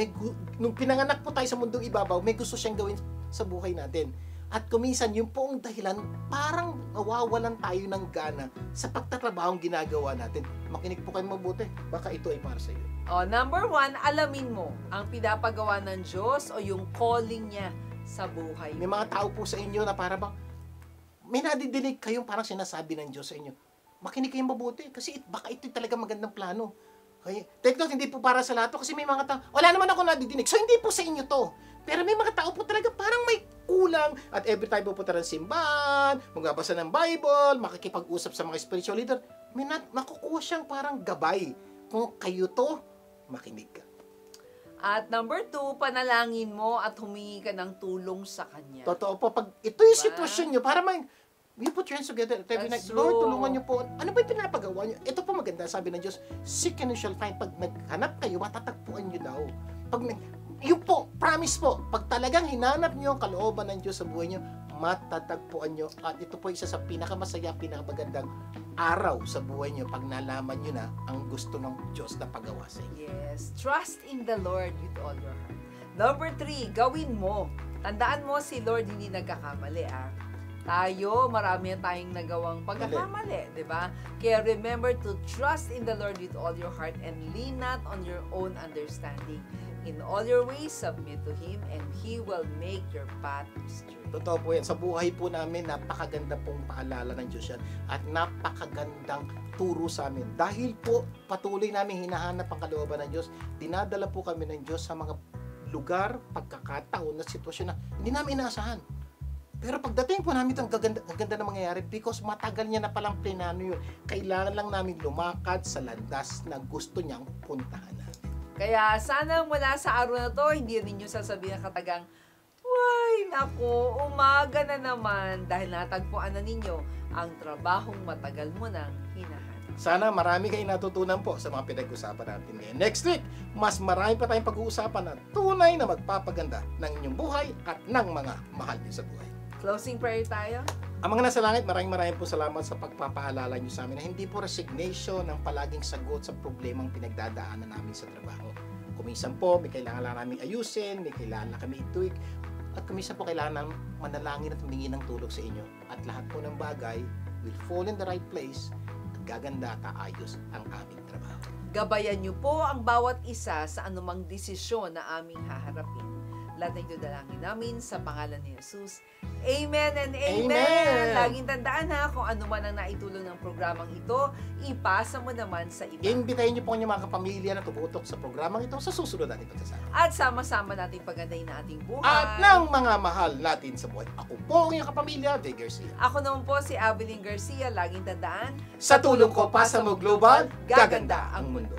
nung pinanganak po tayo sa mundong ibabaw, may gusto siyang gawin sa buhay natin. At kuminsan, yung poong dahilan, parang nawawalan tayo ng gana sa pagtatrabahong ginagawa natin. Makinig po kayo mabuti. Baka ito ay para sa iyo. Number 1, alamin mo ang pinapagawa ng Diyos o yung calling niya sa buhay. May mga tao po sa inyo na para bang may nadidinig kayong parang sinasabi ng Diyos sa inyo. Makinig kayong mabuti kasi baka ito talaga magandang plano. Okay? Take note, hindi po para sa lahat to kasi may mga tao, wala naman ako nadidinig. So hindi po sa inyo to. Pero may mga tao po talaga parang may kulang at every time pupunta ng simbahan, magbabasa ng Bible, makikipag-usap sa mga spiritual leader, may makukuha siyang parang gabay. Kung kayo to, makinig ka. At number 2, panalangin mo at humingi ka ng tulong sa Kanya. Totoo po, pag ito yung Diba? sitwasyon nyo, para you put your hands together at every night, That's Lord, true. tulungan nyo po. Ano ba yung pinapagawa nyo? Ito po maganda, sabi ng Diyos, seek and you shall find. Pag naghanap kayo, matatagpuan nyo daw. Yung po, promise po, pag talagang hinanap nyo ang kalooban ng Diyos sa buhay nyo, matatagpuan nyo. At ito po isa sa pinakamasaya, pinakamagandang araw sa buhay nyo pag nalaman nyo na ang gusto ng Diyos na pagawa sa inyo. Yes. Trust in the Lord with all your heart. Number 3, gawin mo. Tandaan mo, si Lord hindi nagkakamali, Tayo, marami tayong nagawang pagkakamali, di ba? Kaya remember to trust in the Lord with all your heart and lean not on your own understanding. In all your ways, submit to Him and He will make your path straight. Totoo po yan. Sa buhay po namin, napakaganda pong paalala ng Diyos yan. At napakagandang turo sa amin. Dahil po, patuloy namin hinahanap ang kalooban ng Diyos, dinadala po kami ng Diyos sa mga lugar, pagkakataon na sitwasyon na hindi namin inaasahan. Pero pagdating po namin ang ganda na mangyayari because matagal niya na palang plinano yun. Kailangan lang namin lumakad sa landas na gusto niyang puntahan namin. Kaya sana mula sa araw na to, hindi ninyo sasabihin na katagang, "Why, nako, umaga na naman," dahil natagpuan na ninyo ang trabahong matagal mo nang hinahanap. Sana marami kayong natutunan po sa mga pinag-usapan natin ngayon. Next week, mas marami pa tayong pag-uusapan na tunay na magpapaganda ng inyong buhay at ng mga mahal niyo sa buhay. Closing prayer tayo? Ang mga nasa langit, maraming po salamat sa pagpapaalala niyo sa amin na hindi po resignation ang palaging sagot sa problemang pinagdadaanan namin sa trabaho. Kuminsan po, may kailangan lang namin ayusin, may kailangan lang kami ituwik, at kuminsan po kailangan lang manalangin at humingi ng tulog sa inyo. At lahat po ng bagay will fall in the right place at gaganda at aayos ang aming trabaho. Gabayan niyo po ang bawat isa sa anumang desisyon na aming haharapin. Lahat na ito dalangin namin sa pangalan ni Jesus. Amen and amen! Amen! Laging tandaan ha, kung ano man ang naitulong ng programang ito, ipasa mo naman sa iba. Imbitahin niyo po ang inyong mga kapamilya na tumutok sa programang ito sa susunod natin pagsasama. At sama-sama natin pagandahin na ating buhay. At ng mga mahal natin sa buhay. Ako po ang inyong kapamilya, Jay Garcia. Ako naman po si Abilene Garcia. Laging tandaan, Sa tulong ko pa sa Mo Global, gaganda ang mundo.